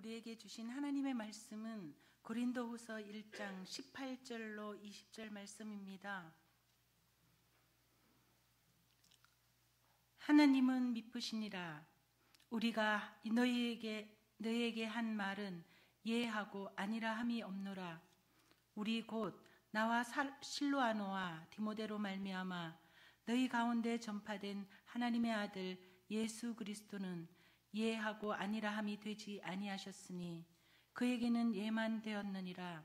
우리에게 주신 하나님의 말씀은 고린도후서 1장 18절로 20절 말씀입니다. 하나님은 미쁘시니라. 우리가 너희에게 한 말은 예하고 아니라 함이 없노라. 우리 곧 나와 실로아노와 디모데로 말미암아 너희 가운데 전파된 하나님의 아들 예수 그리스도는 예하고 아니라 함이 되지 아니하셨으니 그에게는 예만 되었느니라.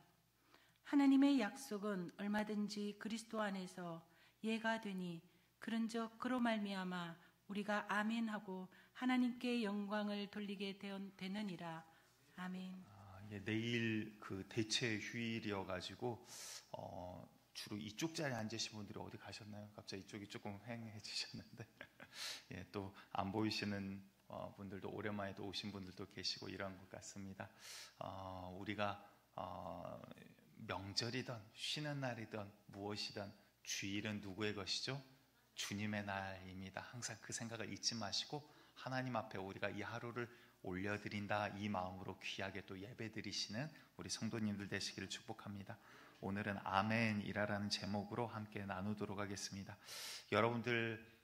하나님의 약속은 얼마든지 그리스도 안에서 예가 되니 그런즉 그로 말미암아 우리가 아멘하고 하나님께 영광을 돌리게 되느니라. 아멘. 내일 그 대체 휴일이어가지고 주로 이쪽 자리에 앉으신 분들이 어디 가셨나요? 갑자기 이쪽이 조금 휑해지셨는데 또 안 보이시는 분들도 오랜만에 또 오신 분들도 계시고 이런 것 같습니다. 우리가 명절이든 쉬는 날이든 무엇이든 주일은 누구의 것이죠? 주님의 날입니다. 항상 그 생각을 잊지 마시고 하나님 앞에 우리가 이 하루를 올려드린다 이 마음으로 귀하게 또 예배드리시는 우리 성도님들 되시기를 축복합니다. 오늘은 아멘이라는 제목으로 함께 나누도록 하겠습니다. 여러분들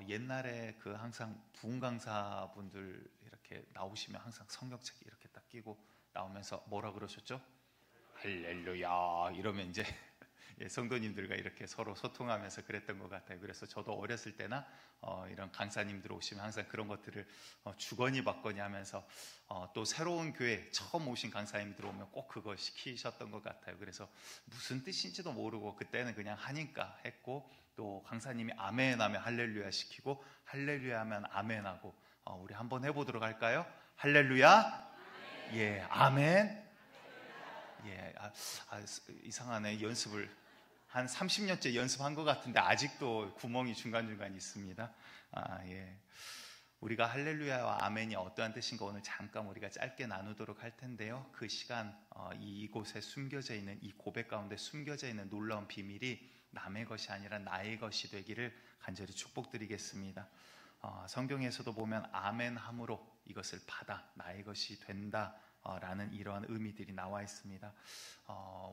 옛날에 그 항상 부흥 강사분들 이렇게 나오시면 항상 성경책 이렇게 딱 끼고 나오면서 뭐라 그러셨죠? 할렐루야 이러면 이제 성도님들과 이렇게 서로 소통하면서 그랬던 것 같아요. 그래서 저도 어렸을 때나 이런 강사님들 오시면 항상 그런 것들을 주거니 받거니 하면서 또 새로운 교회 처음 오신 강사님들 오면 꼭 그거 시키셨던 것 같아요. 그래서 무슨 뜻인지도 모르고 그때는 그냥 하니까 했고, 또 강사님이 아멘 하면 할렐루야 시키고 할렐루야 하면 아멘 하고 우리 한번 해보도록 할까요? 할렐루야, 예, 아멘. 예, 이상하네. 연습을 한 30년째 연습한 것 같은데 아직도 구멍이 중간중간 있습니다. 예. 우리가 할렐루야와 아멘이 어떠한 뜻인가 오늘 잠깐 우리가 짧게 나누도록 할 텐데요. 그 시간 이곳에 숨겨져 있는 이 고백 가운데 숨겨져 있는 놀라운 비밀이 남의 것이 아니라 나의 것이 되기를 간절히 축복드리겠습니다. 성경에서도 보면 아멘함으로 이것을 받아 나의 것이 된다 라는 이러한 의미들이 나와 있습니다.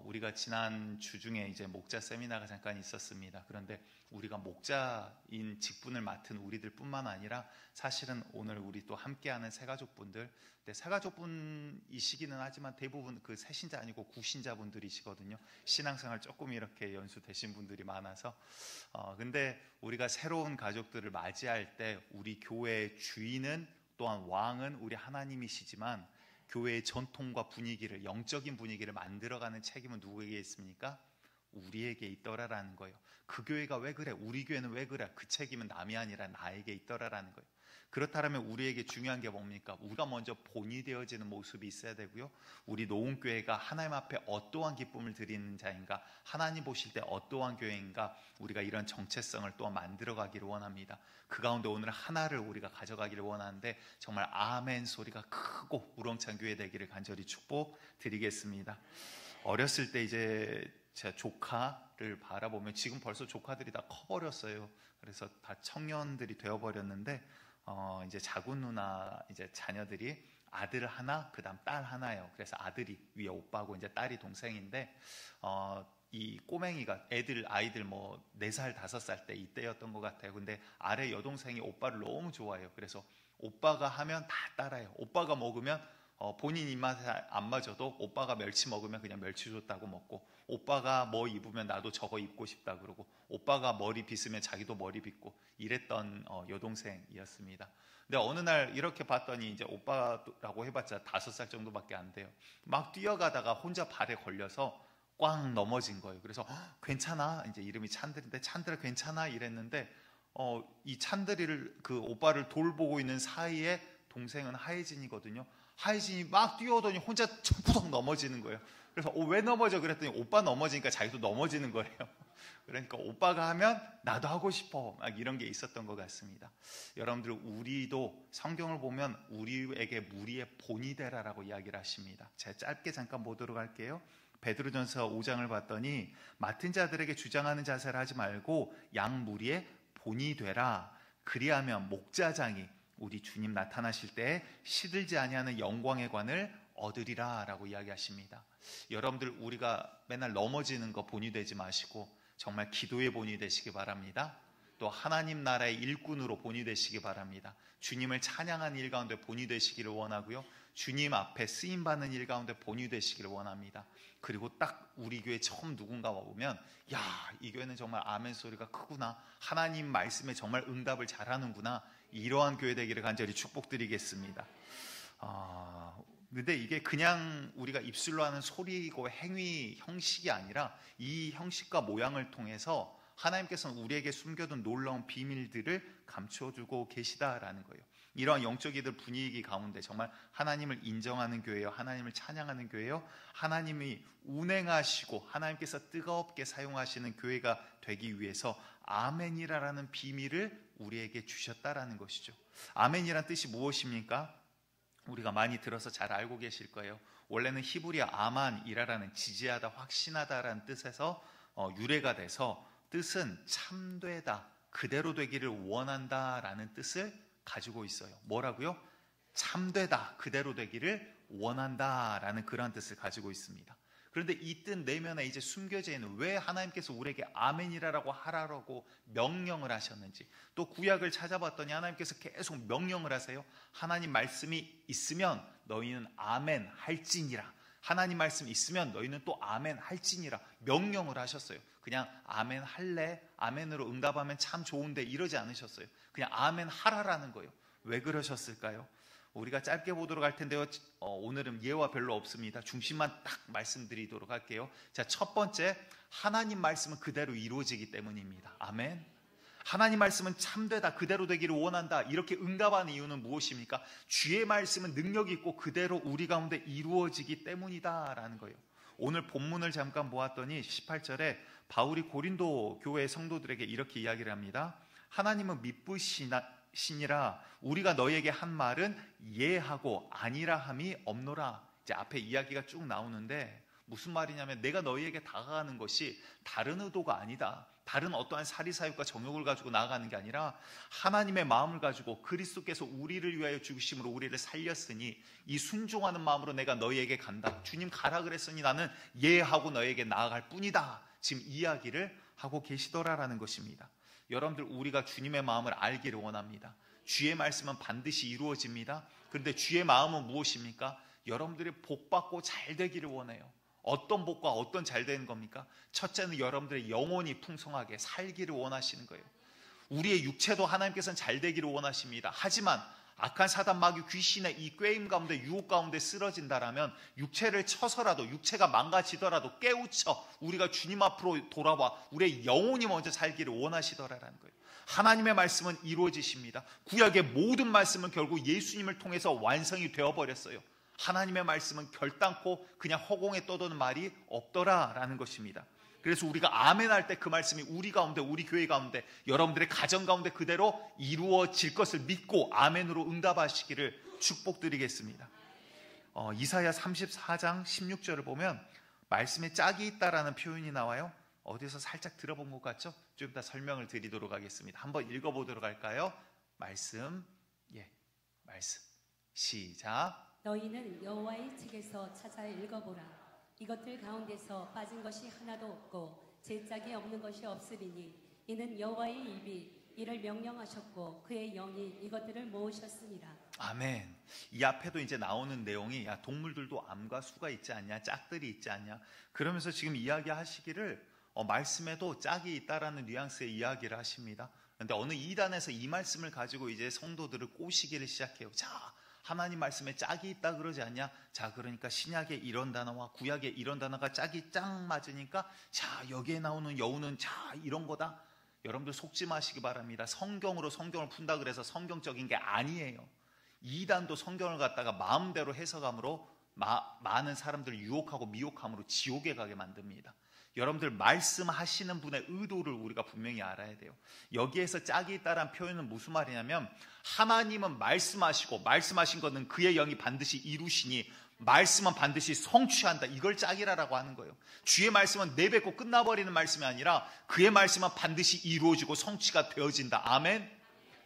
우리가 지난 주 중에 이제 목자 세미나가 잠깐 있었습니다. 그런데 우리가 목자인 직분을 맡은 우리들 뿐만 아니라 사실은 오늘 우리 또 함께하는 새가족분들, 새가족분이시기는 하지만 대부분 그 새신자 아니고 구신자분들이시거든요. 신앙생활 조금 이렇게 연수되신 분들이 많아서 근데 우리가 새로운 가족들을 맞이할 때 우리 교회의 주인은 또한 왕은 우리 하나님이시지만 교회의 전통과 분위기를, 영적인 분위기를 만들어가는 책임은 누구에게 있습니까? 우리에게 있더라라는 거예요. 그 교회가 왜 그래? 우리 교회는 왜 그래? 그 책임은 남이 아니라 나에게 있더라라는 거예요. 그렇다면 우리에게 중요한 게 뭡니까? 우리가 먼저 본이 되어지는 모습이 있어야 되고요. 우리 노은교회가 하나님 앞에 어떠한 기쁨을 드리는 자인가, 하나님 보실 때 어떠한 교회인가, 우리가 이런 정체성을 또한 만들어가기를 원합니다. 그 가운데 오늘 하나를 우리가 가져가기를 원하는데 정말 아멘 소리가 크고 우렁찬 교회 되기를 간절히 축복드리겠습니다. 어렸을 때 이제 제 조카를 바라보면 지금 벌써 조카들이 다 커버렸어요. 그래서 다 청년들이 되어버렸는데 이제 자군 누나 이제 자녀들이 아들 하나, 그다음 딸 하나예요. 그래서 아들이 위에 오빠고 이제 딸이 동생인데 이 꼬맹이가 아이들 뭐 4살, 5살 때 이때였던 것 같아요. 근데 아래 여동생이 오빠를 너무 좋아해요. 그래서 오빠가 하면 다 따라해요. 오빠가 먹으면 본인 입맛에 안 맞아도 오빠가 멸치 먹으면 그냥 멸치 줬다고 먹고, 오빠가 뭐 입으면 나도 저거 입고 싶다 그러고, 오빠가 머리 빗으면 자기도 머리 빗고 이랬던 여동생이었습니다. 근데 어느 날 이렇게 봤더니 이제 오빠라고 해봤자 5살 정도밖에 안 돼요. 막 뛰어가다가 혼자 발에 걸려서 꽝 넘어진 거예요. 그래서 괜찮아? 이제 이름이 찬들인데 찬들아 괜찮아? 이랬는데 이 찬들이를 그 오빠를 돌보고 있는 사이에 동생은 하예진이거든요. 하예진이 막 뛰어오더니 혼자 첨부덕 넘어지는 거예요. 그래서 왜 넘어져? 그랬더니 오빠 넘어지니까 자기도 넘어지는 거예요. 그러니까 오빠가 하면 나도 하고 싶어, 막 이런 게 있었던 것 같습니다. 여러분들, 우리도 성경을 보면 우리에게 무리의 본이 되라라고 이야기를 하십니다. 제가 짧게 잠깐 보도록 할게요. 베드로전서 5장을 봤더니 맡은 자들에게 주장하는 자세를 하지 말고 양 무리의 본이 되라. 그리하면 목자장이 우리 주님 나타나실 때 시들지 아니하는 영광의 관을 얻으리라 라고 이야기하십니다. 여러분들 우리가 맨날 넘어지는 거 본이 되지 마시고 정말 기도의 본이 되시기 바랍니다. 또 하나님 나라의 일꾼으로 본이 되시기 바랍니다. 주님을 찬양하는 일 가운데 본이 되시기를 원하고요. 주님 앞에 쓰임받는 일 가운데 본이 되시기를 원합니다. 그리고 딱 우리 교회 처음 누군가 와보면 야, 이 교회는 정말 아멘 소리가 크구나, 하나님 말씀에 정말 응답을 잘하는구나, 이러한 교회 되기를 간절히 축복드리겠습니다. 근데 이게 그냥 우리가 입술로 하는 소리고 행위 형식이 아니라 이 형식과 모양을 통해서 하나님께서는 우리에게 숨겨둔 놀라운 비밀들을 감춰주고 계시다라는 거예요. 이러한 영적이들 분위기 가운데 정말 하나님을 인정하는 교회요, 하나님을 찬양하는 교회요, 하나님이 운행하시고 하나님께서 뜨겁게 사용하시는 교회가 되기 위해서 아멘이라는 비밀을 우리에게 주셨다라는 것이죠. 아멘이란 뜻이 무엇입니까? 우리가 많이 들어서 잘 알고 계실 거예요. 원래는 히브리어 아만이라는 지지하다, 확신하다라는 뜻에서 유래가 돼서 뜻은 참되다, 그대로 되기를 원한다라는 뜻을 가지고 있어요. 뭐라고요? 참되다, 그대로 되기를 원한다라는 그런 뜻을 가지고 있습니다. 그런데 이 뜻 내면에 이제 숨겨져 있는, 왜 하나님께서 우리에게 아멘이라고 하라고 명령을 하셨는지, 또 구약을 찾아봤더니 하나님께서 계속 명령을 하세요. 하나님 말씀이 있으면 너희는 아멘 할지니라, 하나님 말씀이 있으면 너희는 또 아멘 할지니라 명령을 하셨어요. 그냥 아멘 할래, 아멘으로 응답하면 참 좋은데 이러지 않으셨어요. 그냥 아멘 하라라는 거예요. 왜 그러셨을까요? 우리가 짧게 보도록 할 텐데요. 오늘은 예화 별로 없습니다. 중심만 딱 말씀드리도록 할게요. 자, 첫 번째, 하나님 말씀은 그대로 이루어지기 때문입니다. 아멘. 하나님 말씀은 참되다, 그대로 되기를 원한다, 이렇게 응답하는 이유는 무엇입니까? 주의 말씀은 능력이 있고 그대로 우리 가운데 이루어지기 때문이다라는 거예요. 오늘 본문을 잠깐 보았더니 18절에 바울이 고린도 교회 성도들에게 이렇게 이야기를 합니다. 하나님은 미쁘시니라 우리가 너희에게 한 말은 예하고 아니라 함이 없노라. 이제 앞에 이야기가 쭉 나오는데 무슨 말이냐면, 내가 너희에게 다가가는 것이 다른 의도가 아니다, 다른 어떠한 사리사욕과 정욕을 가지고 나아가는 게 아니라 하나님의 마음을 가지고 그리스도께서 우리를 위하여 죽으심으로 우리를 살렸으니 이 순종하는 마음으로 내가 너희에게 간다. 주님 가라 그랬으니 나는 예하고 너희에게 나아갈 뿐이다. 지금 이야기를 하고 계시더라라는 것입니다. 여러분들, 우리가 주님의 마음을 알기를 원합니다. 주의 말씀은 반드시 이루어집니다. 그런데 주의 마음은 무엇입니까? 여러분들이 복받고 잘 되기를 원해요. 어떤 복과 어떤 잘 되는 겁니까? 첫째는 여러분들의 영혼이 풍성하게 살기를 원하시는 거예요. 우리의 육체도 하나님께서는 잘 되기를 원하십니다. 하지만 악한 사단 마귀 귀신의 이 꾀임 가운데, 유혹 가운데 쓰러진다라면 육체를 쳐서라도, 육체가 망가지더라도 깨우쳐 우리가 주님 앞으로 돌아와 우리의 영혼이 먼저 살기를 원하시더라라는 거예요. 하나님의 말씀은 이루어지십니다. 구약의 모든 말씀은 결국 예수님을 통해서 완성이 되어버렸어요. 하나님의 말씀은 결단코 그냥 허공에 떠도는 말이 없더라라는 것입니다. 그래서 우리가 아멘 할 때 그 말씀이 우리 가운데, 우리 교회 가운데, 여러분들의 가정 가운데 그대로 이루어질 것을 믿고 아멘으로 응답하시기를 축복드리겠습니다. 이사야 34장 16절을 보면 말씀에 짝이 있다라는 표현이 나와요. 어디서 살짝 들어본 것 같죠? 좀 이따 설명을 드리도록 하겠습니다. 한번 읽어보도록 할까요? 말씀 시작. 너희는 여호와의 책에서 찾아 읽어보라. 이것들 가운데서 빠진 것이 하나도 없고 제 짝이 없는 것이 없으리니 이는 여호와의 입이 이를 명령하셨고 그의 영이 이것들을 모으셨습니다. 아멘. 이 앞에도 이제 나오는 내용이, 야, 동물들도 암과 수가 있지 않냐, 짝들이 있지 않냐, 그러면서 지금 이야기하시기를 말씀에도 짝이 있다라는 뉘앙스의 이야기를 하십니다. 그런데 어느 이단에서 이 말씀을 가지고 이제 성도들을 꼬시기를 시작해요. 자, 하나님 말씀에 짝이 있다 그러지 않냐? 자, 그러니까 신약에 이런 단어와 구약에 이런 단어가 짝이 짝 맞으니까 자, 여기에 나오는 여우는 자, 이런 거다. 여러분들 속지 마시기 바랍니다. 성경으로 성경을 푼다 그래서 성경적인 게 아니에요. 이단도 성경을 갖다가 마음대로 해석함으로 많은 사람들을 유혹하고 미혹함으로 지옥에 가게 만듭니다. 여러분들, 말씀하시는 분의 의도를 우리가 분명히 알아야 돼요. 여기에서 짝이 있다라는 표현은 무슨 말이냐면, 하나님은 말씀하시고 말씀하신 것은 그의 영이 반드시 이루시니 말씀은 반드시 성취한다, 이걸 짝이라고 하는 거예요. 주의 말씀은 내뱉고 끝나버리는 말씀이 아니라 그의 말씀은 반드시 이루어지고 성취가 되어진다. 아멘.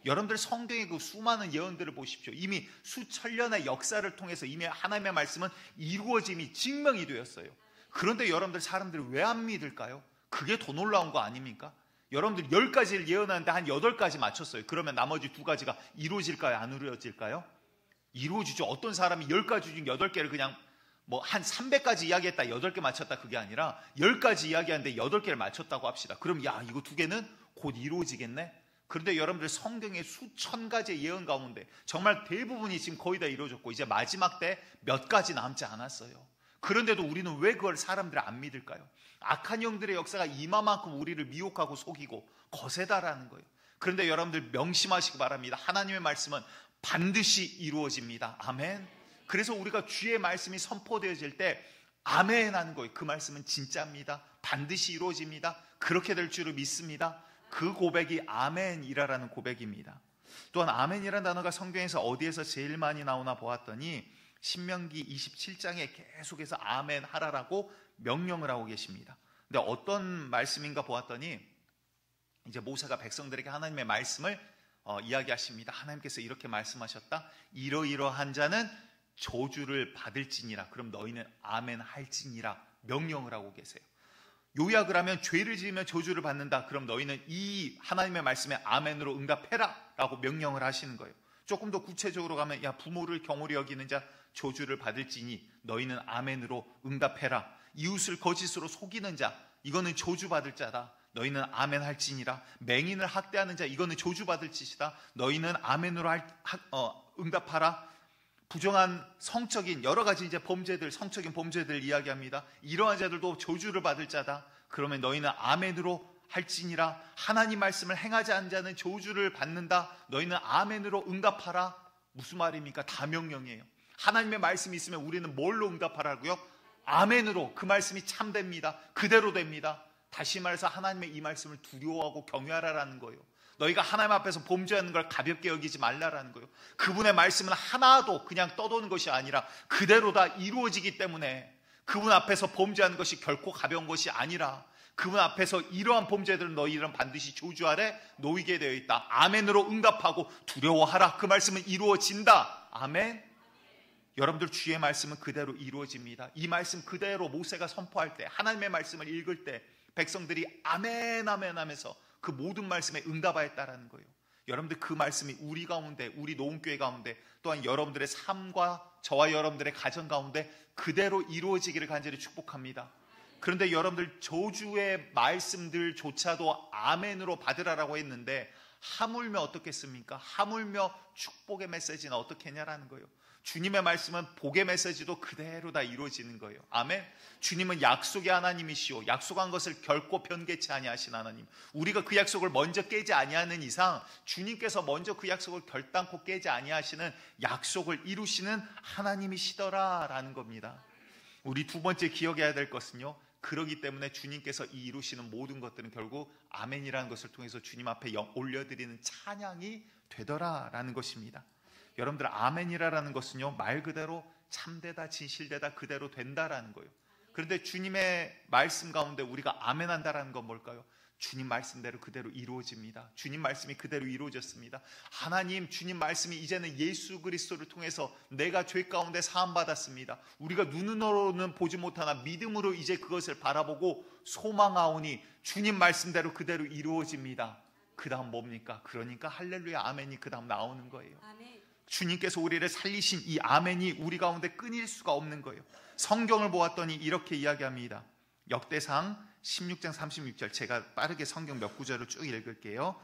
여러분들 성경의 그 수많은 예언들을 보십시오. 이미 수천 년의 역사를 통해서 이미 하나님의 말씀은 이루어짐이 증명이 되었어요. 그런데 여러분들 사람들이 왜 안 믿을까요? 그게 더 놀라운 거 아닙니까? 여러분들 10가지를 예언하는데 한 8가지 맞췄어요. 그러면 나머지 2가지가 이루어질까요? 안 이루어질까요? 이루어지죠. 어떤 사람이 10가지 중 8개를 그냥 뭐 한 300가지 이야기했다 8개 맞췄다 그게 아니라 10가지 이야기하는데 8개를 맞췄다고 합시다. 그럼 야 이거 2개는 곧 이루어지겠네? 그런데 여러분들 성경의 수천 가지의 예언 가운데 정말 대부분이 지금 거의 다 이루어졌고 이제 마지막 때 몇 가지 남지 않았어요. 그런데도 우리는 왜 그걸 사람들이 안 믿을까요? 악한 영들의 역사가 이마만큼 우리를 미혹하고 속이고 거세다라는 거예요. 그런데 여러분들 명심하시기 바랍니다. 하나님의 말씀은 반드시 이루어집니다. 아멘. 그래서 우리가 주의 말씀이 선포되어질 때 아멘 하는 거예요. 그 말씀은 진짜입니다. 반드시 이루어집니다. 그렇게 될 줄을 믿습니다. 그 고백이 아멘이라는 고백입니다. 또한 아멘이라는 단어가 성경에서 어디에서 제일 많이 나오나 보았더니 신명기 27장에 계속해서 아멘 하라라고 명령을 하고 계십니다. 근데 어떤 말씀인가 보았더니 이제 모세가 백성들에게 하나님의 말씀을 이야기하십니다. 하나님께서 이렇게 말씀하셨다. 이러이러한 자는 저주를 받을지니라. 그럼 너희는 아멘 할지니라 명령을 하고 계세요. 요약을 하면 죄를 지으면 저주를 받는다. 그럼 너희는 이 하나님의 말씀에 아멘으로 응답해라 라고 명령을 하시는 거예요. 조금 더 구체적으로 가면 야 부모를 경홀히 여기는 자 저주를 받을지니 너희는 아멘으로 응답해라. 이웃을 거짓으로 속이는 자 이거는 저주받을 자다. 너희는 아멘 할지니라. 맹인을 학대하는 자 이거는 저주받을 짓이다. 너희는 아멘으로 응답하라. 부정한 성적인 여러 가지 이제 범죄들, 성적인 범죄들 이야기합니다. 이러한 자들도 저주를 받을 자다. 그러면 너희는 아멘으로 할지니라. 하나님 말씀을 행하지 않은 자는 저주를 받는다. 너희는 아멘으로 응답하라. 무슨 말입니까? 다 명령이에요. 하나님의 말씀이 있으면 우리는 뭘로 응답하라고요? 아멘으로. 그 말씀이 참됩니다. 그대로 됩니다. 다시 말해서 하나님의 이 말씀을 두려워하고 경외하라라는 거예요. 너희가 하나님 앞에서 범죄하는 걸 가볍게 여기지 말라라는 거예요. 그분의 말씀은 하나도 그냥 떠도는 것이 아니라 그대로 다 이루어지기 때문에 그분 앞에서 범죄하는 것이 결코 가벼운 것이 아니라 그분 앞에서 이러한 범죄들은 너희들은 반드시 저주 아래 놓이게 되어 있다. 아멘으로 응답하고 두려워하라. 그 말씀은 이루어진다. 아멘. 여러분들 주의 말씀은 그대로 이루어집니다. 이 말씀 그대로 모세가 선포할 때 하나님의 말씀을 읽을 때 백성들이 아멘 아멘 하면서 그 모든 말씀에 응답하였다라는 거예요. 여러분들 그 말씀이 우리 가운데 우리 노은교회 가운데 또한 여러분들의 삶과 저와 여러분들의 가정 가운데 그대로 이루어지기를 간절히 축복합니다. 그런데 여러분들 저주의 말씀들조차도 아멘으로 받으라라고 했는데 하물며 어떻겠습니까? 하물며 축복의 메시지는 어떻게 했냐라는 거예요. 주님의 말씀은 복의 메시지도 그대로 다 이루어지는 거예요. 아멘. 주님은 약속의 하나님이시오. 약속한 것을 결코 변개치 아니하신 하나님. 우리가 그 약속을 먼저 깨지 아니하는 이상 주님께서 먼저 그 약속을 결단코 깨지 아니하시는 약속을 이루시는 하나님이시더라라는 겁니다. 우리 두 번째 기억해야 될 것은요. 그러기 때문에 주님께서 이 이루시는 모든 것들은 결국 아멘이라는 것을 통해서 주님 앞에 올려드리는 찬양이 되더라라는 것입니다. 여러분들 아멘이라는 것은요 말 그대로 참되다 진실되다 그대로 된다라는 거예요. 그런데 주님의 말씀 가운데 우리가 아멘한다라는 건 뭘까요? 주님 말씀대로 그대로 이루어집니다. 주님 말씀이 그대로 이루어졌습니다. 하나님 주님 말씀이 이제는 예수 그리스도를 통해서 내가 죄 가운데 사함받았습니다. 우리가 눈으로는 보지 못하나 믿음으로 이제 그것을 바라보고 소망하오니 주님 말씀대로 그대로 이루어집니다. 그 다음 뭡니까? 그러니까 할렐루야 아멘이 그 다음 나오는 거예요. 아멘. 주님께서 우리를 살리신 이 아멘이 우리 가운데 끊일 수가 없는 거예요. 성경을 보았더니 이렇게 이야기합니다. 역대상 16장 36절 제가 빠르게 성경 몇 구절을 쭉 읽을게요.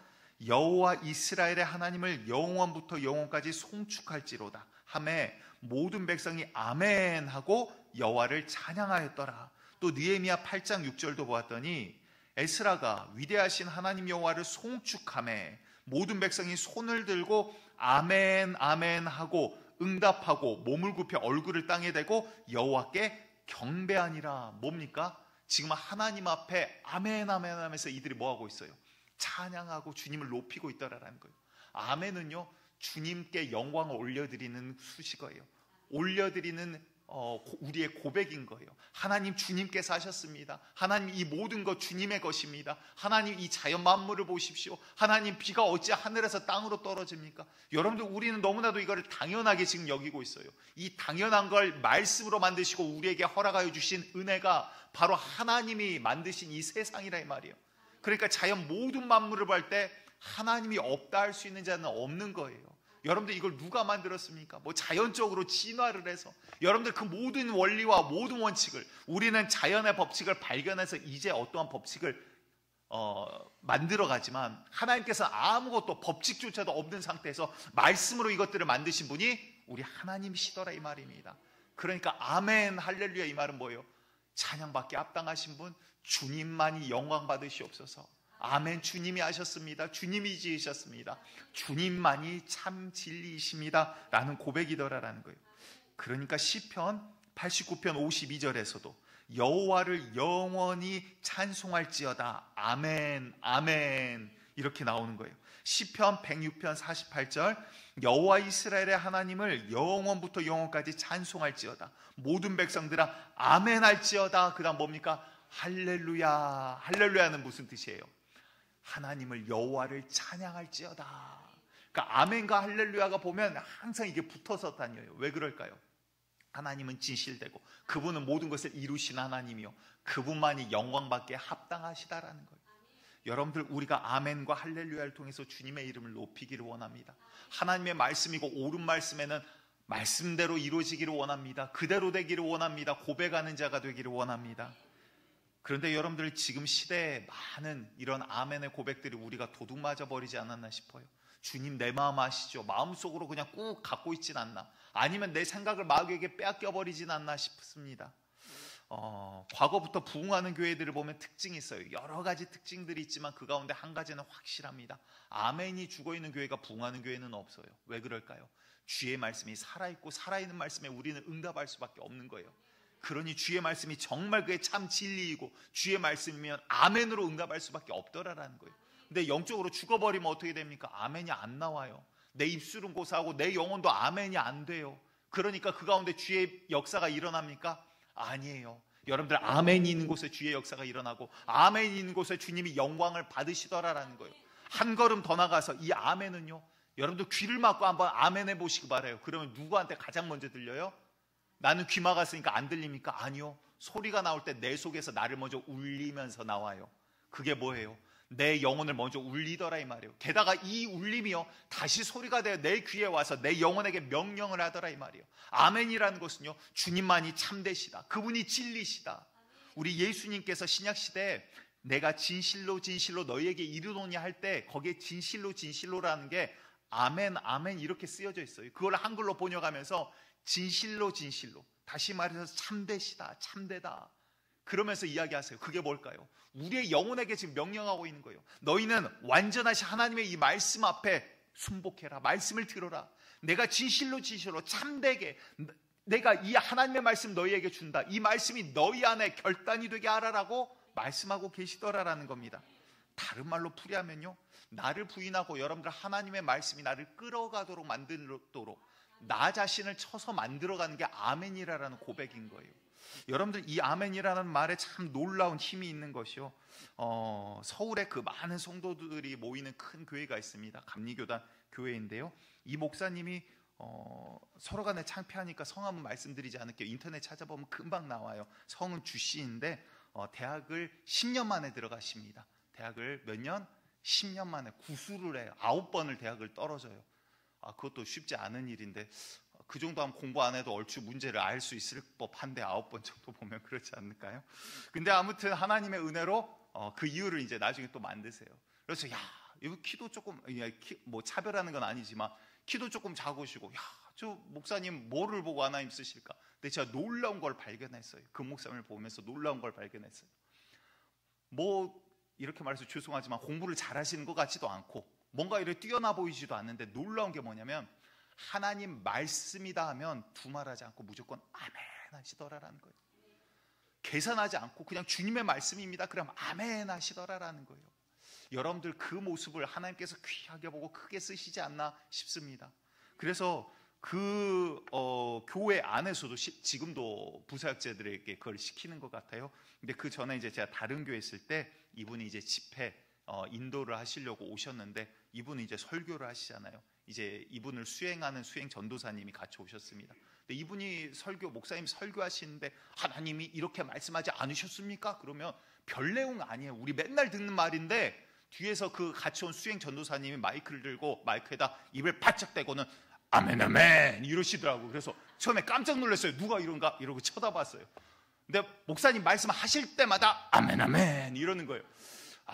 여호와 이스라엘의 하나님을 영원부터 영원까지 송축할지로다 하매 모든 백성이 아멘 하고 여호와를 찬양하였더라. 또 느헤미야 8장 6절도 보았더니 에스라가 위대하신 하나님 여호와를 송축하매 모든 백성이 손을 들고 아멘 아멘 하고 응답하고 몸을 굽혀 얼굴을 땅에 대고 여호와께 경배하니라. 뭡니까? 지금 하나님 앞에 아멘 아멘 하면서 이들이 뭐하고 있어요? 찬양하고 주님을 높이고 있더라라는 거예요. 아멘은요 주님께 영광을 올려드리는 수식어예요. 올려드리는 우리의 고백인 거예요. 하나님 주님께서 하셨습니다. 하나님 이 모든 것 주님의 것입니다. 하나님 이 자연 만물을 보십시오. 하나님 비가 어찌 하늘에서 땅으로 떨어집니까? 여러분들 우리는 너무나도 이거를 당연하게 지금 여기고 있어요. 이 당연한 걸 말씀으로 만드시고 우리에게 허락하여 주신 은혜가 바로 하나님이 만드신 이 세상이라 이 말이에요. 그러니까 자연 모든 만물을 볼 때 하나님이 없다 할 수 있는 자는 없는 거예요. 여러분들 이걸 누가 만들었습니까? 뭐 자연적으로 진화를 해서 여러분들 그 모든 원리와 모든 원칙을 우리는 자연의 법칙을 발견해서 이제 어떠한 법칙을 만들어가지만 하나님께서 아무것도 법칙조차도 없는 상태에서 말씀으로 이것들을 만드신 분이 우리 하나님이시더라 이 말입니다. 그러니까 아멘 할렐루야 이 말은 뭐예요? 찬양받기 합당하신 분 주님만이 영광 받으시옵소서. 아멘. 주님이 하셨습니다. 주님이 지으셨습니다. 주님만이 참 진리이십니다 라는 고백이더라라는 거예요. 그러니까 시편 89편 52절에서도 여호와를 영원히 찬송할지어다 아멘 아멘 이렇게 나오는 거예요. 시편 106편 48절 여호와 이스라엘의 하나님을 영원부터 영원까지 찬송할지어다 모든 백성들아 아멘 할지어다. 그 다음 뭡니까? 할렐루야. 할렐루야는 무슨 뜻이에요? 하나님을 여호와를 찬양할지어다. 그러니까 아멘과 할렐루야가 보면 항상 이게 붙어서 다녀요. 왜 그럴까요? 하나님은 진실되고 그분은 모든 것을 이루신 하나님이요 그분만이 영광받기에 합당하시다라는 거예요. 여러분들 우리가 아멘과 할렐루야를 통해서 주님의 이름을 높이기를 원합니다. 하나님의 말씀이고 옳은 말씀에는 말씀대로 이루어지기를 원합니다. 그대로 되기를 원합니다. 고백하는 자가 되기를 원합니다. 그런데 여러분들 지금 시대에 많은 이런 아멘의 고백들이 우리가 도둑맞아 버리지 않았나 싶어요. 주님 내 마음 아시죠? 마음속으로 그냥 꾹 갖고 있진 않나? 아니면 내 생각을 마귀에게 빼앗겨 버리진 않나 싶습니다. 과거부터 부흥하는 교회들을 보면 특징이 있어요. 여러 가지 특징들이 있지만 그 가운데 한 가지는 확실합니다. 아멘이 죽어있는 교회가 부흥하는 교회는 없어요. 왜 그럴까요? 주의 말씀이 살아있고 살아있는 말씀에 우리는 응답할 수밖에 없는 거예요. 그러니 주의 말씀이 정말 그게 참 진리이고 주의 말씀이면 아멘으로 응답할 수밖에 없더라라는 거예요. 근데 영적으로 죽어버리면 어떻게 됩니까? 아멘이 안 나와요. 내 입술은 고사하고 내 영혼도 아멘이 안 돼요. 그러니까 그 가운데 주의 역사가 일어납니까? 아니에요. 여러분들 아멘이 있는 곳에 주의 역사가 일어나고 아멘이 있는 곳에 주님이 영광을 받으시더라라는 거예요. 한 걸음 더 나가서 이 아멘은요 여러분들 귀를 막고 한번 아멘 해보시기 바라요. 그러면 누구한테 가장 먼저 들려요? 나는 귀 막았으니까 안 들립니까? 아니요. 소리가 나올 때 내 속에서 나를 먼저 울리면서 나와요. 그게 뭐예요? 내 영혼을 먼저 울리더라 이 말이에요. 게다가 이 울림이요 다시 소리가 되어 내 귀에 와서 내 영혼에게 명령을 하더라 이 말이에요. 아멘이라는 것은요 주님만이 참되시다. 그분이 진리시다. 우리 예수님께서 신약시대에 내가 진실로 진실로 너희에게 이르노니 할 때 거기에 진실로 진실로라는 게 아멘 아멘 이렇게 쓰여져 있어요. 그걸 한글로 번역하면서 진실로 진실로 다시 말해서 참되시다 참되다 그러면서 이야기하세요. 그게 뭘까요? 우리의 영혼에게 지금 명령하고 있는 거예요. 너희는 완전하신 하나님의 이 말씀 앞에 순복해라. 말씀을 들어라. 내가 진실로 진실로 참되게 내가 이 하나님의 말씀 너희에게 준다. 이 말씀이 너희 안에 결단이 되게 하라라고 말씀하고 계시더라라는 겁니다. 다른 말로 풀이하면요 나를 부인하고 여러분들 하나님의 말씀이 나를 끌어가도록 만들도록 나 자신을 쳐서 만들어가는 게 아멘이라는 고백인 거예요. 여러분들 이 아멘이라는 말에 참 놀라운 힘이 있는 것이요. 서울에 그 많은 성도들이 모이는 큰 교회가 있습니다. 감리교단 교회인데요. 이 목사님이 서로 간에 창피하니까 성함은 말씀드리지 않을게요. 인터넷 찾아보면 금방 나와요. 성은 주씨인데 대학을 10년 만에 들어가십니다. 대학을 몇 년? 10년 만에 구수를 해요. 9번을 대학을 떨어져요. 그것도 쉽지 않은 일인데 그 정도 하면 공부 안 해도 얼추 문제를 알 수 있을 법한데 9번 정도 보면 그렇지 않을까요? 근데 아무튼 하나님의 은혜로 그 이유를 이제 나중에 또 만드세요. 그래서 야 이거 키도 조금 뭐 차별하는 건 아니지만 키도 조금 작으시고 야 저 목사님 뭐를 보고 하나님 쓰실까? 근데 제가 놀라운 걸 발견했어요. 그 목사님을 보면서 놀라운 걸 발견했어요. 뭐 이렇게 말해서 죄송하지만 공부를 잘하시는 것 같지도 않고 뭔가 이렇게 뛰어나 보이지도 않는데 놀라운 게 뭐냐면 하나님 말씀이다 하면 두말하지 않고 무조건 아멘 하시더라라는 거예요. 계산하지 않고 그냥 주님의 말씀입니다. 그럼 아멘 하시더라라는 거예요. 여러분들 그 모습을 하나님께서 귀하게 보고 크게 쓰시지 않나 싶습니다. 그래서 교회 안에서도 지금도 부사역자들에게 그걸 시키는 것 같아요. 근데 그 전에 이제 제가 다른 교회 있을 때 이분이 이제 집회 인도를 하시려고 오셨는데 이분은 이제 설교를 하시잖아요. 이제 이분을 수행하는 수행 전도사님이 같이 오셨습니다. 근데 이분이 목사님 설교하시는데 하나님이 이렇게 말씀하지 않으셨습니까? 그러면 별 내용 아니에요. 우리 맨날 듣는 말인데 뒤에서 그 같이 온 수행 전도사님이 마이크를 들고 마이크에다 입을 바짝 대고는 아멘 아멘 이러시더라고요. 그래서 처음에 깜짝 놀랐어요. 누가 이런가 이러고 쳐다봤어요. 근데 목사님 말씀하실 때마다 아멘 아멘 이러는 거예요.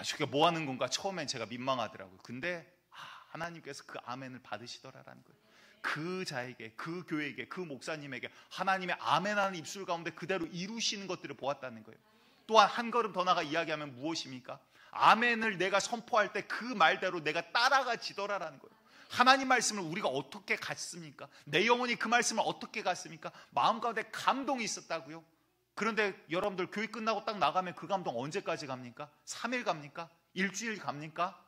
저게 뭐 하는 건가 처음엔 제가 민망하더라고요. 근데 하나님께서 그 아멘을 받으시더라라는 거예요. 그 자에게, 그 교회에게, 그 목사님에게 하나님의 아멘하는 입술 가운데 그대로 이루시는 것들을 보았다는 거예요. 또한 한 걸음 더 나가 이야기하면 무엇입니까? 아멘을 내가 선포할 때 그 말대로 내가 따라가지더라라는 거예요. 하나님 말씀을 우리가 어떻게 갔습니까? 내 영혼이 그 말씀을 어떻게 갔습니까? 마음 가운데 감동이 있었다고요? 그런데 여러분들 교회 끝나고 딱 나가면 그 감동 언제까지 갑니까? 3일 갑니까? 일주일 갑니까?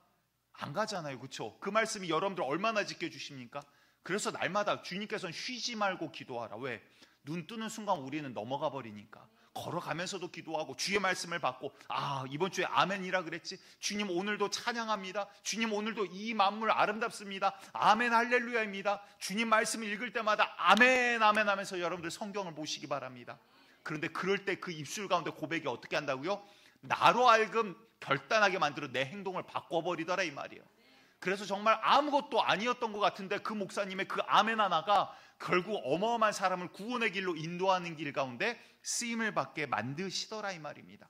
안 가잖아요. 그렇죠? 그 말씀이 여러분들 얼마나 지켜주십니까? 그래서 날마다 주님께서는 쉬지 말고 기도하라. 왜? 눈 뜨는 순간 우리는 넘어가 버리니까. 걸어가면서도 기도하고 주의 말씀을 받고 이번 주에 아멘이라 그랬지. 주님 오늘도 찬양합니다. 주님 오늘도 이 만물 아름답습니다. 아멘 할렐루야입니다. 주님 말씀을 읽을 때마다 아멘 아멘 하면서 여러분들 성경을 보시기 바랍니다. 그런데 그럴 때 그 입술 가운데 고백이 어떻게 한다고요? 나로 하여금 결단하게 만들어 내 행동을 바꿔버리더라 이 말이에요. 그래서 정말 아무것도 아니었던 것 같은데 그 목사님의 그 아멘 하나가 결국 어마어마한 사람을 구원의 길로 인도하는 길 가운데 쓰임을 받게 만드시더라 이 말입니다.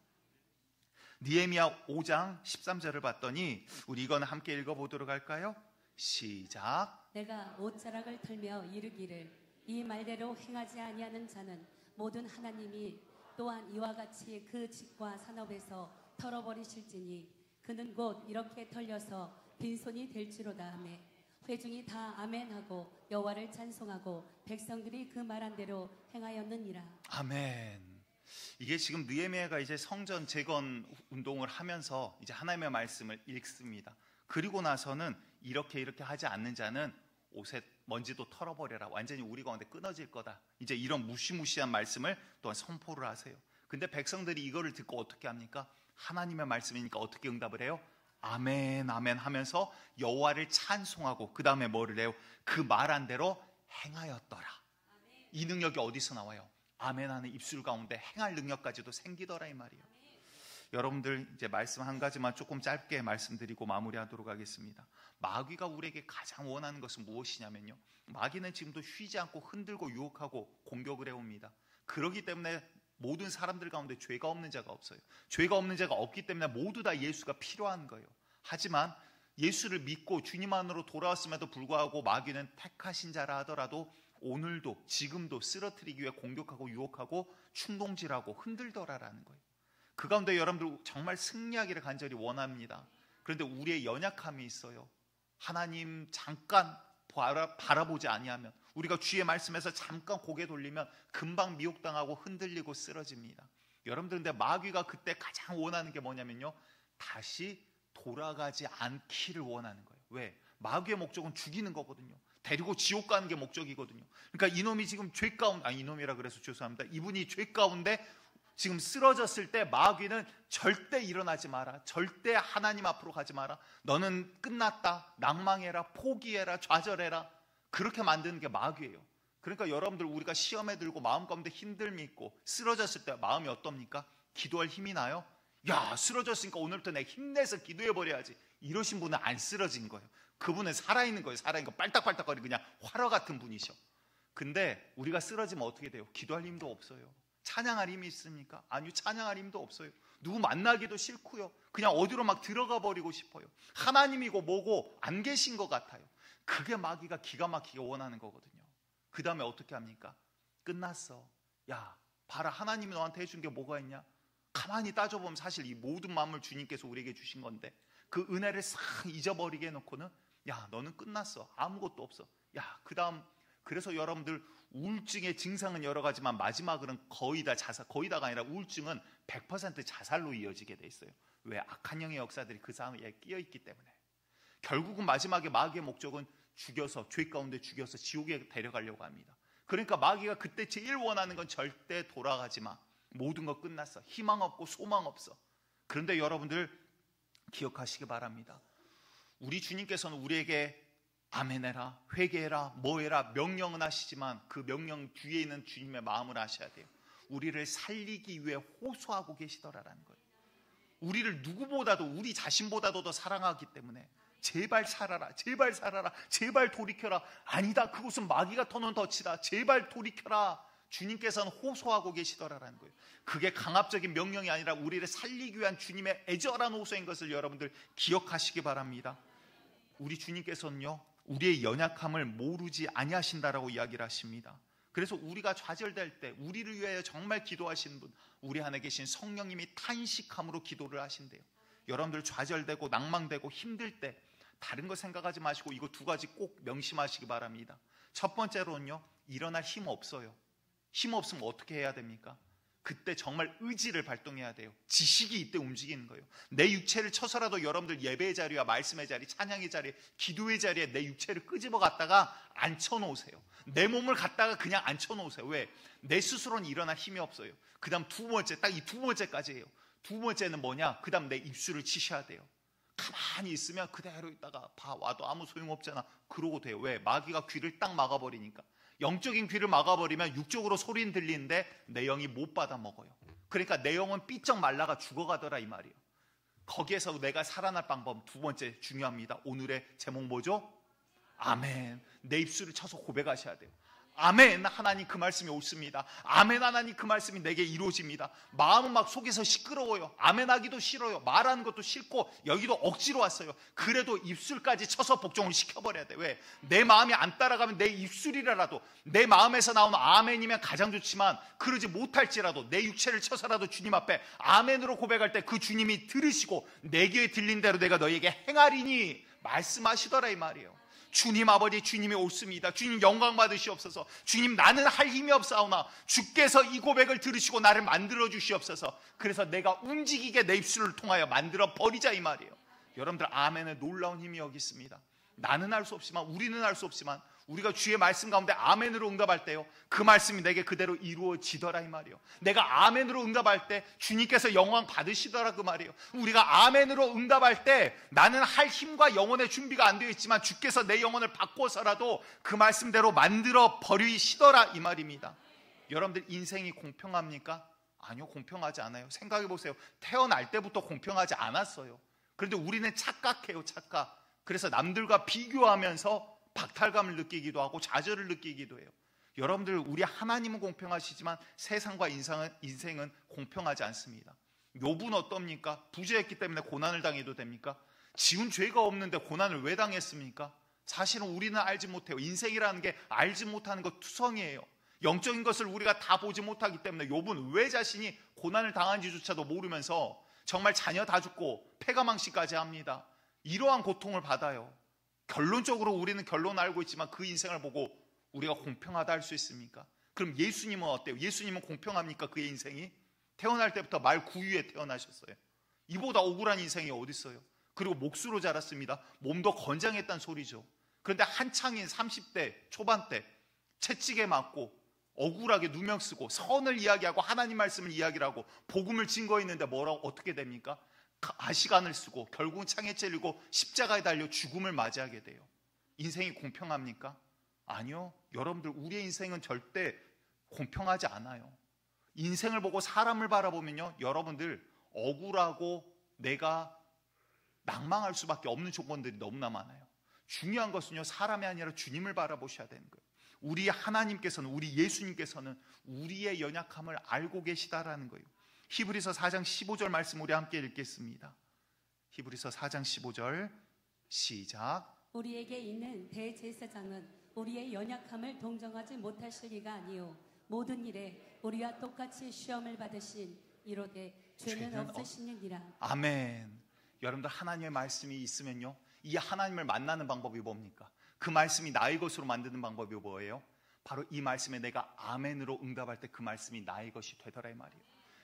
느헤미야 5장 13절을 봤더니 우리 이건 함께 읽어보도록 할까요? 시작. 내가 옷자락을 털며 이르기를 이 말대로 행하지 아니하는 자는 모든 하나님이 또한 이와 같이 그 집과 산업에서 털어버리실지니 그는 곧 이렇게 털려서 빈손이 될지로다 하매 회중이 다 아멘하고 여호와를 찬송하고 백성들이 그 말한 대로 행하였느니라. 아멘. 이게 지금 느헤미야가 이제 성전 재건 운동을 하면서 이제 하나님의 말씀을 읽습니다. 그리고 나서는 이렇게 하지 않는 자는 옷에 먼지도 털어버려라. 완전히 우리 가운데 끊어질 거다. 이제 이런 무시무시한 말씀을 또한 선포를 하세요. 근데 백성들이 이거를 듣고 어떻게 합니까? 하나님의 말씀이니까 어떻게 응답을 해요? 아멘 아멘 하면서 여호와를 찬송하고 그 다음에 뭐를 해요? 그 말한 대로 행하였더라. 이 능력이 어디서 나와요? 아멘 하는 입술 가운데 행할 능력까지도 생기더라 이 말이에요. 여러분들 이제 말씀 한 가지만 조금 짧게 말씀드리고 마무리하도록 하겠습니다. 마귀가 우리에게 가장 원하는 것은 무엇이냐면요, 마귀는 지금도 쉬지 않고 흔들고 유혹하고 공격을 해옵니다. 그렇기 때문에 모든 사람들 가운데 죄가 없는 자가 없어요. 죄가 없는 자가 없기 때문에 모두 다 예수가 필요한 거예요. 하지만 예수를 믿고 주님 안으로 돌아왔음에도 불구하고 마귀는 택하신 자라 하더라도 오늘도 지금도 쓰러뜨리기 위해 공격하고 유혹하고 충동질하고 흔들더라라는 거예요. 그 가운데 여러분들 정말 승리하기를 간절히 원합니다. 그런데 우리의 연약함이 있어요. 하나님 잠깐 바라보지 아니하면, 우리가 주의 말씀에서 잠깐 고개 돌리면 금방 미혹당하고 흔들리고 쓰러집니다. 여러분들, 근데 마귀가 그때 가장 원하는 게 뭐냐면요, 다시 돌아가지 않기를 원하는 거예요. 왜? 마귀의 목적은 죽이는 거거든요. 데리고 지옥 가는 게 목적이거든요. 그러니까 이놈이 지금 죄 가운데, 이놈이라 그래서 죄송합니다. 이분이 죄 가운데 지금 쓰러졌을 때 마귀는 절대 일어나지 마라, 절대 하나님 앞으로 가지 마라, 너는 끝났다, 낭망해라, 포기해라, 좌절해라, 그렇게 만드는 게 마귀예요. 그러니까 여러분들, 우리가 시험에 들고 마음 가운데 힘듦이 있고 쓰러졌을 때 마음이 어떻습니까? 기도할 힘이 나요? 야, 쓰러졌으니까 오늘부터 내가 힘내서 기도해버려야지, 이러신 분은 안 쓰러진 거예요. 그분은 살아있는 거예요. 살아있는 거, 빨딱빨딱거리는 그냥 화로 같은 분이셔. 근데 우리가 쓰러지면 어떻게 돼요? 기도할 힘도 없어요. 찬양할 힘이 있습니까? 아니요, 찬양할 힘도 없어요. 누구 만나기도 싫고요. 그냥 어디로 막 들어가 버리고 싶어요. 하나님이고 뭐고 안 계신 것 같아요. 그게 마귀가 기가 막히게 원하는 거거든요. 그 다음에 어떻게 합니까? 끝났어. 야, 봐라, 하나님이 너한테 해준 게 뭐가 있냐? 가만히 따져보면 사실 이 모든 만물 주님께서 우리에게 주신 건데 그 은혜를 싹 잊어버리게 해놓고는 야, 너는 끝났어. 아무것도 없어. 야, 그 다음, 그래서 여러분들, 우울증의 증상은 여러 가지만 마지막으로는 거의 다가 아니라 우울증은 100% 자살로 이어지게 돼 있어요. 왜? 악한 영의 역사들이 그 사이에 끼어 있기 때문에. 결국은 마지막에 마귀의 목적은 죽여서 죄 가운데 죽여서 지옥에 데려가려고 합니다. 그러니까 마귀가 그때 제일 원하는 건 절대 돌아가지 마. 모든 거 끝났어. 희망 없고 소망 없어. 그런데 여러분들 기억하시기 바랍니다. 우리 주님께서는 우리에게 아멘해라, 회개해라, 뭐해라 명령은 하시지만 그 명령 뒤에 있는 주님의 마음을 아셔야 돼요. 우리를 살리기 위해 호소하고 계시더라라는 거예요. 우리를 누구보다도 우리 자신보다도 더 사랑하기 때문에 제발 살아라, 제발 살아라, 제발 돌이켜라. 아니다, 그것은 마귀가 터놓은 덫이다. 제발 돌이켜라. 주님께서는 호소하고 계시더라라는 거예요. 그게 강압적인 명령이 아니라 우리를 살리기 위한 주님의 애절한 호소인 것을 여러분들 기억하시기 바랍니다. 우리 주님께서는요, 우리의 연약함을 모르지 아니하신다라고 이야기를 하십니다. 그래서 우리가 좌절될 때 우리를 위하여 정말 기도하시는 분, 우리 안에 계신 성령님이 탄식함으로 기도를 하신대요. 여러분들 좌절되고 낭망되고 힘들 때 다른 거 생각하지 마시고 이거 두 가지 꼭 명심하시기 바랍니다. 첫 번째로는요, 일어날 힘 없어요. 힘 없으면 어떻게 해야 됩니까? 그때 정말 의지를 발동해야 돼요. 지식이 이때 움직이는 거예요. 내 육체를 쳐서라도 여러분들 예배의 자리와 말씀의 자리, 찬양의 자리, 기도의 자리에 내 육체를 끄집어 갔다가 앉혀놓으세요. 내 몸을 갖다가 그냥 앉혀놓으세요. 왜? 내 스스로는 일어날 힘이 없어요. 그 다음 두 번째, 딱 이 두 번째까지예요. 두 번째는 뭐냐? 그 다음 내 입술을 치셔야 돼요. 가만히 있으면 그대로 있다가 와도 아무 소용없잖아. 그러고 돼요. 왜? 마귀가 귀를 딱 막아버리니까. 영적인 귀를 막아버리면 육적으로 소리는 들리는데 내 영이 못 받아 먹어요. 그러니까 내 영은 삐쩍 말라가 죽어가더라 이 말이에요. 거기에서 내가 살아날 방법 두 번째 중요합니다. 오늘의 제목 뭐죠? 아멘. 내 입술을 쳐서 고백하셔야 돼요. 아멘, 하나님 그 말씀이 옳습니다. 아멘, 하나님 그 말씀이 내게 이루어집니다. 마음은 막 속에서 시끄러워요. 아멘 하기도 싫어요. 말하는 것도 싫고 여기도 억지로 왔어요. 그래도 입술까지 쳐서 복종을 시켜버려야 돼. 왜? 내 마음이 안 따라가면 내 입술이라도, 내 마음에서 나오는 아멘이면 가장 좋지만 그러지 못할지라도 내 육체를 쳐서라도 주님 앞에 아멘으로 고백할 때 그 주님이 들으시고 내 귀에 들린 대로 내가 너에게 행하리니 말씀하시더라 이 말이에요. 주님 아버지, 주님이 옳습니다. 주님 영광 받으시옵소서. 주님, 나는 할 힘이 없사오나 주께서 이 고백을 들으시고 나를 만들어 주시옵소서. 그래서 내가 움직이게 내 입술을 통하여 만들어 버리자 이 말이에요. 여러분들 아멘은 놀라운 힘이 여기 있습니다. 나는 할 수 없지만, 우리는 할 수 없지만 우리가 주의 말씀 가운데 아멘으로 응답할 때요, 그 말씀이 내게 그대로 이루어지더라 이 말이에요. 내가 아멘으로 응답할 때 주님께서 영광 받으시더라 그 말이에요. 우리가 아멘으로 응답할 때 나는 할 힘과 영혼의 준비가 안 되어 있지만 주께서 내 영혼을 바꿔서라도 그 말씀대로 만들어 버리시더라 이 말입니다. 여러분들 인생이 공평합니까? 아니요, 공평하지 않아요. 생각해 보세요. 태어날 때부터 공평하지 않았어요. 그런데 우리는 착각해요, 착각. 그래서 남들과 비교하면서 박탈감을 느끼기도 하고 좌절을 느끼기도 해요. 여러분들, 우리 하나님은 공평하시지만 세상과 인생은 공평하지 않습니다. 욥은 어떻습니까? 부자였기 때문에 고난을 당해도 됩니까? 지은 죄가 없는데 고난을 왜 당했습니까? 사실은 우리는 알지 못해요. 인생이라는 게 알지 못하는 것 투성이에요. 영적인 것을 우리가 다 보지 못하기 때문에 욥은 왜 자신이 고난을 당한지조차도 모르면서 정말 자녀 다 죽고 폐가망신까지 합니다. 이러한 고통을 받아요. 결론적으로 우리는 결론을 알고 있지만 그 인생을 보고 우리가 공평하다 할 수 있습니까? 그럼 예수님은 어때요? 예수님은 공평합니까? 그의 인생이? 태어날 때부터 말 구유에 태어나셨어요. 이보다 억울한 인생이 어디 있어요? 그리고 몫으로 자랐습니다. 몸도 건장했다는 소리죠. 그런데 한창인 30대 초반 때 채찍에 맞고 억울하게 누명 쓰고 선을 이야기하고 하나님 말씀을 이야기를 하고 복음을 증거했는데 뭐라고 어떻게 됩니까? 가시관을 쓰고 결국은 창에 찔리고 십자가에 달려 죽음을 맞이하게 돼요. 인생이 공평합니까? 아니요. 여러분들, 우리의 인생은 절대 공평하지 않아요. 인생을 보고 사람을 바라보면요, 여러분들 억울하고 내가 낭망할 수밖에 없는 조건들이 너무나 많아요. 중요한 것은요, 사람이 아니라 주님을 바라보셔야 되는 거예요. 우리 하나님께서는, 우리 예수님께서는 우리의 연약함을 알고 계시다라는 거예요. 히브리서 4장 15절 말씀 우리 함께 읽겠습니다. 히브리서 4장 15절 시작. 우리에게 있는 대제사장은 우리의 연약함을 동정하지 못하실 리가 아니요 모든 일에 우리와 똑같이 시험을 받으신 이로되 죄는 없으시느니라. 아멘. 여러분들, 하나님의 말씀이 있으면요, 이 하나님을 만나는 방법이 뭡니까? 그 말씀이 나의 것으로 만드는 방법이 뭐예요? 바로 이 말씀에 내가 아멘으로 응답할 때 그 말씀이 나의 것이 되더라 이 말이에요.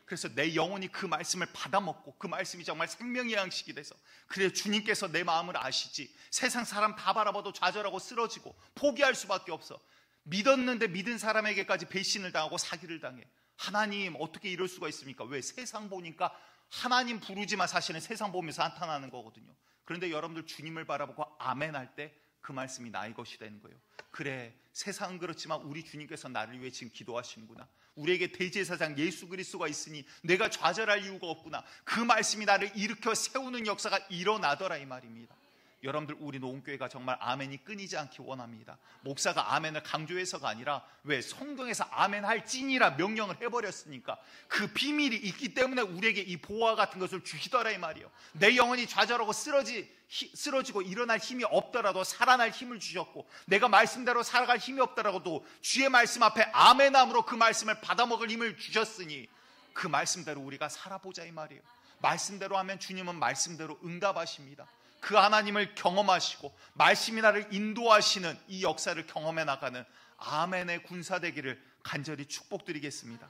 그래서 내 영혼이 그 말씀을 받아먹고 그 말씀이 정말 생명의 양식이 돼서, 그래 주님께서 내 마음을 아시지, 세상 사람 다 바라봐도 좌절하고 쓰러지고 포기할 수밖에 없어. 믿었는데 믿은 사람에게까지 배신을 당하고 사기를 당해. 하나님 어떻게 이럴 수가 있습니까? 왜? 세상 보니까 하나님 부르지만 사실은 세상 보면서 나타나는 거거든요. 그런데 여러분들 주님을 바라보고 아멘 할 때 그 말씀이 나의 것이 되는 거예요. 그래, 세상은 그렇지만 우리 주님께서 나를 위해 지금 기도하시는구나. 우리에게 대제사장 예수 그리스도가 있으니 내가 좌절할 이유가 없구나. 그 말씀이 나를 일으켜 세우는 역사가 일어나더라 이 말입니다. 여러분들, 우리 노은교회가 정말 아멘이 끊이지 않기 원합니다. 목사가 아멘을 강조해서가 아니라, 왜? 성경에서 아멘할 찐이라 명령을 해버렸으니까 그 비밀이 있기 때문에 우리에게 이 보화 같은 것을 주시더라 이 말이에요. 내 영혼이 좌절하고 쓰러지고 일어날 힘이 없더라도 살아날 힘을 주셨고, 내가 말씀대로 살아갈 힘이 없더라도 주의 말씀 앞에 아멘함으로 그 말씀을 받아먹을 힘을 주셨으니 그 말씀대로 우리가 살아보자 이 말이에요. 말씀대로 하면 주님은 말씀대로 응답하십니다. 그 하나님을 경험하시고 말씀이 나를 인도하시는 이 역사를 경험해 나가는 아멘의 군사 되기를 간절히 축복드리겠습니다.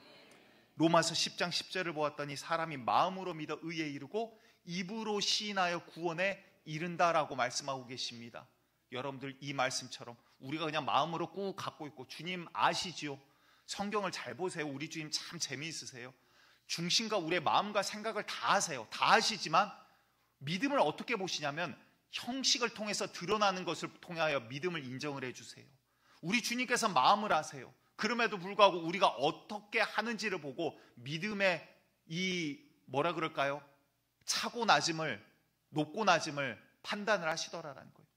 로마서 10장 10절을 보았더니 사람이 마음으로 믿어 의에 이르고 입으로 시인하여 구원에 이른다라고 말씀하고 계십니다. 여러분들, 이 말씀처럼 우리가 그냥 마음으로 꾹 갖고 있고, 주님 아시지요? 성경을 잘 보세요. 우리 주님 참 재미있으세요. 중심과 우리의 마음과 생각을 다 아세요. 다 아시지만 믿음을 어떻게 보시냐면 형식을 통해서 드러나는 것을 통하여 믿음을 인정을 해주세요. 우리 주님께서 마음을 아세요. 그럼에도 불구하고 우리가 어떻게 하는지를 보고 믿음의 이 뭐라 그럴까요? 차고 낮음을, 높고 낮음을 판단을 하시더라라는 거예요.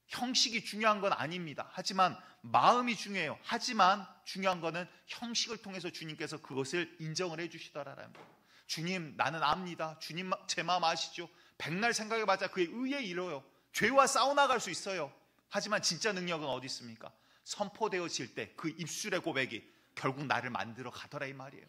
형식이 중요한 건 아닙니다. 하지만 마음이 중요해요. 하지만 중요한 거는 형식을 통해서 주님께서 그것을 인정을 해주시더라라는 거예요. 주님, 나는 압니다. 주님 제 마음 아시죠? 백날 생각해봤자 그의 의에 이뤄요. 죄와 싸워나갈 수 있어요. 하지만 진짜 능력은 어디 있습니까? 선포되어질 때 그 입술의 고백이 결국 나를 만들어 가더라 이 말이에요.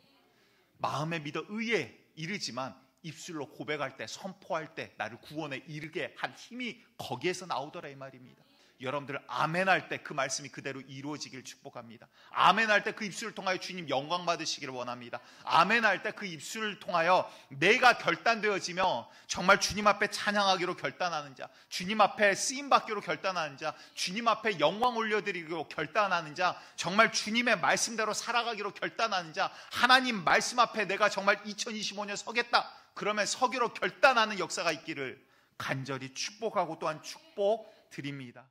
마음에 믿어 의에 이르지만 입술로 고백할 때, 선포할 때 나를 구원에 이르게 한 힘이 거기에서 나오더라 이 말입니다. 여러분들, 아멘할 때 그 말씀이 그대로 이루어지길 축복합니다. 아멘할 때 그 입술을 통하여 주님 영광 받으시기를 원합니다. 아멘할 때 그 입술을 통하여 내가 결단되어지며 정말 주님 앞에 찬양하기로 결단하는 자, 주님 앞에 쓰임받기로 결단하는 자, 주님 앞에 영광 올려드리기로 결단하는 자, 정말 주님의 말씀대로 살아가기로 결단하는 자, 하나님 말씀 앞에 내가 정말 2025년 서겠다, 그러면 서기로 결단하는 역사가 있기를 간절히 축복하고 또한 축복드립니다.